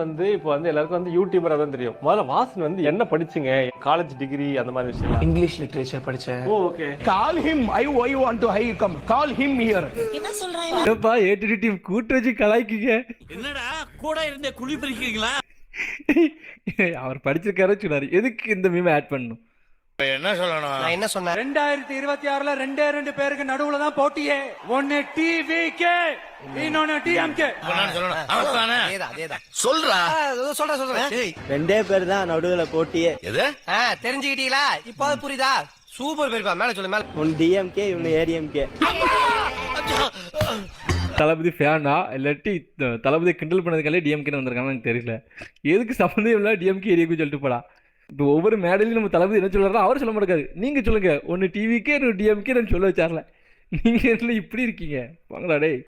வந்து இப்போ வந்து எல்லாருக்கும் வந்து யூடியூபரா தான் தெரியும். முதல்ல வாசன் வந்து என்ன படிச்சீங்க? காலேஜ் டிகிரி அந்த மாதிரி விஷயம். இங்கிலீஷ் லிட்ரேச்சர் படிச்சேன். ஓ okay. Call him. I want to hire come. Call him here. என்னப்பா ஏடிடி டீம் கூட்டு வச்சு கலாய்க்கீங்க. என்னடா கூட இருந்தே குழி பறிக்கிறீங்களா? அவர் படிச்சிருக்காரு சொன்னாரு. எதுக்கு இந்த மீம் ஆட் பண்ணணும்? என்ன சொல்லணும்? நான் என்ன சொன்னேன்? 2026ல ரெண்டு பேருக்கு நடுவுல தான் போட்டியே. ஒன்னு டிவிகே, இன்னொன்னு டிஎம்கே. அதேதான். சொல்றா. சொல்றேன். ரெண்டே பேர் தான் நடுவுல போட்டியே. எது? தெரிஞ்சுக்கிட்டீங்களா? இப்போ புரியுதா? சூப்பர் பேருப்பா. மேல சொல்லு மேல. ஒன்னு டிஎம்கே இவனு ஏடிஎம்கே. தளபதி ஃபேனா இல்லாட்டி தளபதி கிண்டல் பண்ணதுக்காலே டிஎம்கேன்னு வந்திருக்காங்கன்னு எனக்கு தெரியல. எதுக்கு சம்மந்தம் இல்லை டிஎம்கே ஏரியாவுக்கு சொல்லிட்டு போடா. இப்போ ஒவ்வொரு மேடையிலும் நம்ம தளபதி என்ன சொல்றாரோ அவர் சொல்ல மாட்டாரு. நீங்க சொல்லுங்க, ஒன்னு டிவிக்கே ஒன்னு டிஎம்கே சொல்ல வச்சார்ல. நீங்க என்ன இப்படி இருக்கீங்க? வாங்கடா டேய்.